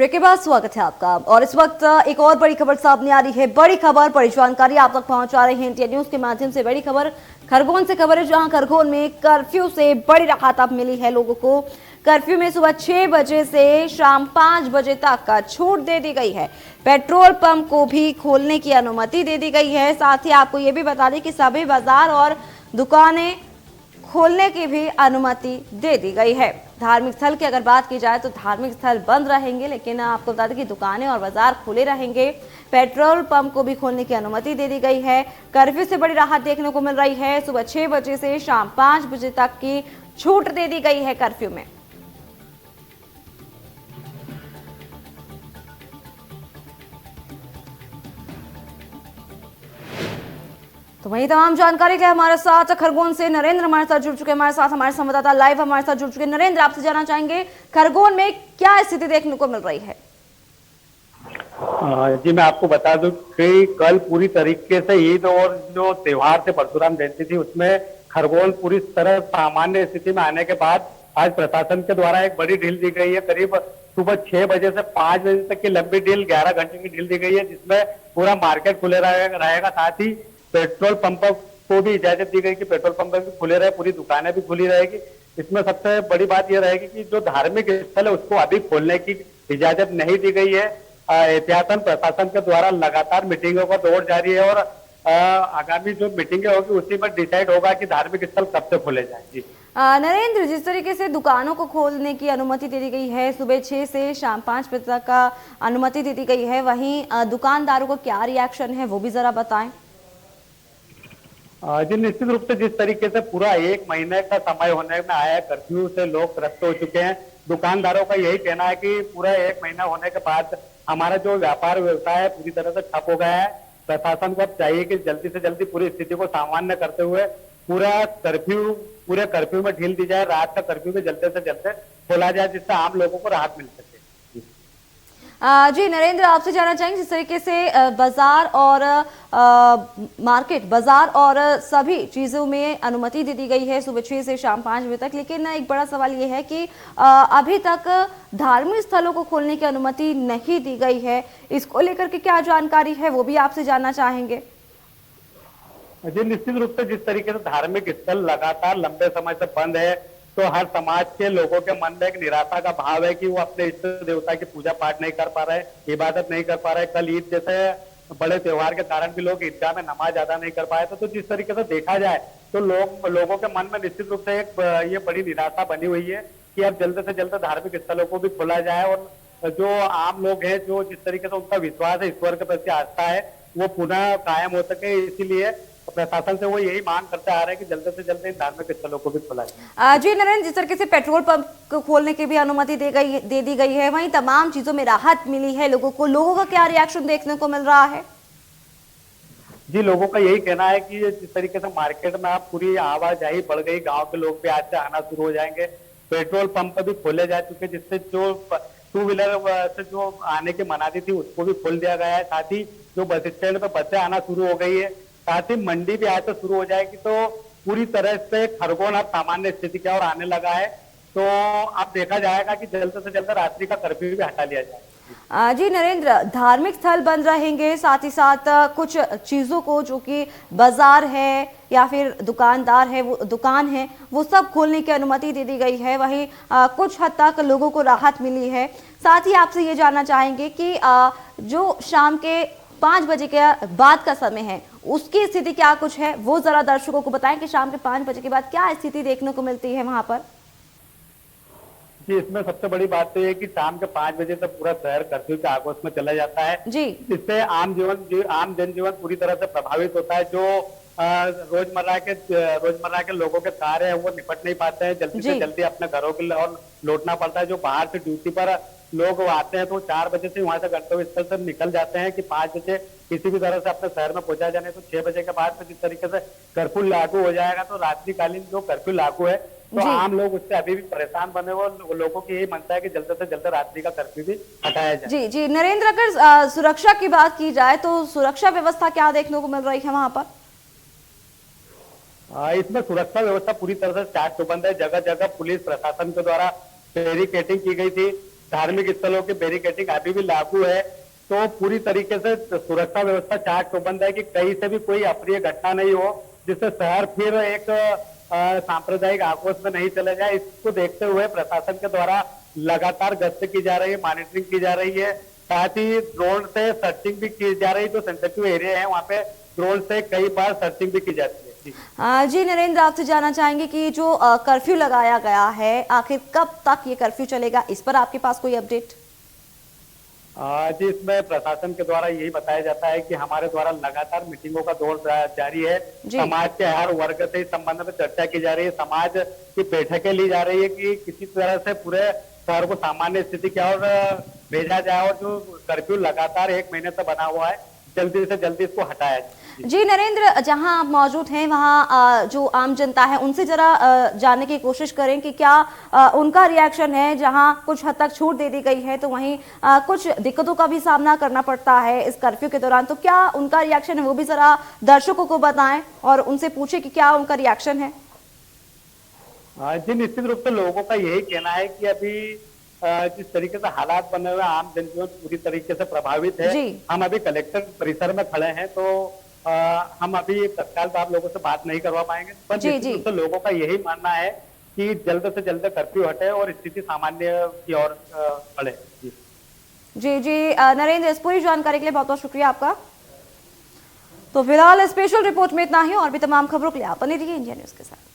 Break के बाद स्वागत है आपका। और इस वक्त एक और बड़ी खबर सामने आ रही है। बड़ी खबर, बड़ी जानकारी आप तक पहुंचा रहे हैं इंडिया न्यूज के माध्यम से। बड़ी खबर खरगोन से खबर है, जहां खरगोन में कर्फ्यू से बड़ी राहत अब मिली है लोगों को। कर्फ्यू में सुबह 6 बजे से शाम 5 बजे तक का छूट दे दी गई है। पेट्रोल पंप को भी खोलने की अनुमति दे दी गई है। साथ ही आपको ये भी बता दें कि सभी बाजार और दुकानें खोलने की भी अनुमति दे दी गई है। धार्मिक स्थल की अगर बात की जाए तो धार्मिक स्थल बंद रहेंगे, लेकिन आपको बता दें कि दुकानें और बाजार खुले रहेंगे। पेट्रोल पंप को भी खोलने की अनुमति दे दी गई है। कर्फ्यू से बड़ी राहत देखने को मिल रही है। सुबह 6 बजे से शाम 5 बजे तक की छूट दे दी गई है कर्फ्यू में। तो वही तमाम जानकारी के हमारे साथ खरगोन से नरेंद्र हमारे साथ जुड़ चुके हैं। हमारे संवाददाता लाइव हमारे साथ जुड़ चुके हैं। नरेंद्र, आपसे जानना चाहेंगे खरगोन में क्या स्थिति देखने को मिल रही है? जी, मैं आपको बता दूं कि कल पूरी तरीके से ईद और जो त्योहार थे परशुराम जयंती थी, उसमें खरगोन पूरी तरह सामान्य स्थिति में आने के बाद आज प्रशासन के द्वारा एक बड़ी ढील दी गई है। करीब सुबह 6 बजे से 5 बजे तक की लंबी ढील, 11 घंटे की ढील दी गई है, जिसमें पूरा मार्केट खुले रहेगा। साथ ही पेट्रोल पंप को भी इजाजत दी गई कि पेट्रोल पंप भी खुले रहे, पूरी दुकानें भी खुली रहेगी। इसमें सबसे बड़ी बात यह रहेगी कि जो धार्मिक स्थल है उसको अभी खोलने की इजाजत नहीं दी गई है। एहतियातन प्रशासन के द्वारा लगातार मीटिंगों का दौर जारी है और आगामी जो मीटिंगें होगी उसी में डिसाइड होगा कि धार्मिक स्थल कब से खोले जाएंगे। नरेंद्र, जिस तरीके से दुकानों को खोलने की अनुमति दे दी गई है, सुबह 6 से शाम 5 बजे तक का अनुमति दे दी गई है, वहीं दुकानदारों का क्या रिएक्शन है वो भी जरा बताएं। जी, निश्चित रूप से जिस तरीके से पूरा 1 महीने का समय होने में आया, कर्फ्यू से लोग त्रस्त हो चुके हैं। दुकानदारों का यही कहना है कि पूरा 1 महीना होने के बाद हमारा जो व्यापार व्यवसाय है पूरी तरह से ठप हो गया है। प्रशासन को अब चाहिए कि जल्दी से जल्दी पूरी स्थिति को सामान्य करते हुए पूरे कर्फ्यू में ढील दी जाए। रात का कर्फ्यू भी जल्दी से जल्दी खोला जाए, जिससे आम लोगों को राहत मिल सके। जी नरेंद्र, आपसे जानना चाहेंगे, जिस तरीके से बाजार और मार्केट, बाजार और सभी चीजों में अनुमति दे दी गई है सुबह 6 से शाम 5 बजे तक, लेकिन एक बड़ा सवाल ये है कि अभी तक धार्मिक स्थलों को खोलने की अनुमति नहीं दी गई है। इसको लेकर के क्या जानकारी है वो भी आपसे जानना चाहेंगे। जी, निश्चित रूप से जिस तरीके से धार्मिक स्थल लगातार लंबे समय से बंद है, तो हर समाज के लोगों के मन में एक निराशा का भाव है कि वो अपने इष्ट देवता की पूजा पाठ नहीं कर पा रहे, इबादत नहीं कर पा रहे। कल ईद जैसे बड़े त्योहार के कारण भी लोग ईदगाह में नमाज अदा नहीं कर पाए। तो जिस तरीके से देखा जाए तो लोगों के मन में निश्चित रूप से एक ये बड़ी निराशा बनी हुई है कि अब जल्द से जल्द धार्मिक स्थलों को भी खोला जाए और जो आम लोग हैं, जो जिस तरीके से उनका विश्वास है, ईश्वर के प्रति आस्था है, वो पुनः कायम हो सके। इसीलिए प्रशासन से वो यही मांग करते आ रहे हैं कि जल्द से जल्द इन धार्मिक स्थलों को भी खोला जाए। जी नरेंद्र, जिस तरीके से पेट्रोल पंप को खोलने की भी अनुमति दे दी गई है, वहीं तमाम चीजों में राहत मिली है लोगों का क्या रिएक्शन देखने को मिल रहा है? जी, लोगों का यही कहना है कि जिस तरीके से मार्केट में आप पूरी आवाजाही बढ़ गई, गांव के लोग भी आज से आना शुरू हो जाएंगे। पेट्रोल पंप भी खोले जा चुके, जिससे जो 2 व्हीलर से जो आने की मनाही थी उसको भी खोल दिया गया है। साथ ही जो बस स्टैंड पे बसें आना शुरू हो गई है, साथ ही मंडी भी आज से शुरू हो जाएगी। तो पूरी तरह से खरगोन अब सामान्य स्थिति की ओर आने लगा है। तो अब देखा जाएगा कि जल्द से जल्द रात्रि का कर्फ्यू भी हटा लिया जाए। जी नरेंद्र, धार्मिक स्थल बंद रहेंगे, साथ ही साथ कुछ चीजों को, जो कि बाजार है या फिर दुकानदार है, वो दुकान है, वो सब खोलने की अनुमति दे दी गई है। वहीं कुछ हद तक लोगों को राहत मिली है। साथ ही आपसे ये जानना चाहेंगे कि जो शाम के 5 बजे के बाद का समय है, उसकी स्थिति क्या कुछ है, वो जरा दर्शकों को बताएं कि शाम के 5 बजे के बाद क्या स्थिति देखने को मिलती है वहां पर। जी, इसमें सबसे बड़ी बात तो ये कि शाम के 5 बजे तक पूरा शहर कर्फ्यू के आगोश में चला जाता है। जी, इससे आम जनजीवन पूरी तरह से प्रभावित होता है। जो रोजमर्रा के लोगों के कार्य है वो निपट नहीं पाते हैं, जल्दी से जल्दी अपने घरों के और लौटना पड़ता है। जो बाहर से ड्यूटी पर लोग आते हैं तो 4 बजे से वहां से गंतव्य स्थल से निकल जाते हैं कि 5 बजे किसी भी तरह से अपने शहर में पहुंचा जाने। तो 6 बजे के बाद में जिस तरीके से कर्फ्यू लागू हो जाएगा, तो रात्रिकालीन जो कर्फ्यू लागू है, तो आम लोग उससे अभी भी परेशान बने हुए। लोगों की यही मनता है कि जल्द से जल्द रात्रि का कर्फ्यू भी हटाया जाए। जी जी नरेंद्र, अगर सुरक्षा की बात की जाए तो सुरक्षा व्यवस्था क्या देखने को मिल रही है वहां पर? इसमें सुरक्षा व्यवस्था पूरी तरह से चाक चौबंद है। जगह जगह पुलिस प्रशासन के द्वारा बैरिकेडिंग की गई थी। धार्मिक स्थलों की बैरिकेडिंग अभी भी लागू है। तो पूरी तरीके से सुरक्षा व्यवस्था चाक चौबंद है कि कहीं से भी कोई अप्रिय घटना नहीं हो, जिससे शहर फिर एक सांप्रदायिक आक्रोश में नहीं चला जाए। इसको देखते हुए प्रशासन के द्वारा लगातार गश्त की जा रही है, मॉनिटरिंग की जा रही है, साथ ही ड्रोन से सर्चिंग भी की जा रही है। जो सेंसिटिव एरिया है वहाँ पे ड्रोन से कई बार सर्चिंग भी की जाती है। जी नरेंद्र, आपसे जानना चाहेंगे कि जो कर्फ्यू लगाया गया है, आखिर कब तक ये कर्फ्यू चलेगा, इस पर आपके पास कोई अपडेट? जी, इसमें प्रशासन के द्वारा यही बताया जाता है कि हमारे द्वारा लगातार मीटिंगों का दौर जारी है। समाज के हर वर्ग से इस संबंध में चर्चा की जा रही है, समाज की बैठकें ली जा रही है कि किसी तरह से पूरे शहर को सामान्य स्थिति की ओर भेजा जाए और जो कर्फ्यू लगातार 1 महीने से बना हुआ है, जल्दी से जल्दी इसको हटाया जाए। जी नरेंद्र, जहां आप मौजूद हैं वहां जो आम जनता है उनसे जरा जानने की कोशिश करें कि क्या उनका रिएक्शन है। जहां कुछ हद तक छूट दे दी गई है तो वहीं कुछ दिक्कतों का भी सामना करना पड़ता है इस कर्फ्यू के दौरान, तो क्या उनका रिएक्शन है वो भी जरा दर्शकों को बताएं और उनसे पूछे कि क्या उनका रिएक्शन है। जी, निश्चित रूप से लोगों का यही कहना है कि अभी जिस तरीके से हालात बने हुए, आम जनजीवन पूरी तरीके से प्रभावित है। हम अभी कलेक्टर परिसर में खड़े हैं, तो हम अभी तत्काल तो आप लोगों से बात नहीं करवा पाएंगे, पर निश्चित रूप से लोगों का यही मानना है कि जल्द से जल्द कर्फ्यू हटे और स्थिति सामान्य की ओर बढ़े। जी नरेंद्र, इस पूरी जानकारी के लिए बहुत बहुत शुक्रिया आपका। तो फिलहाल स्पेशल रिपोर्ट में इतना ही, और भी तमाम खबरों के लिए आप बने रहिए इंडिया न्यूज के साथ।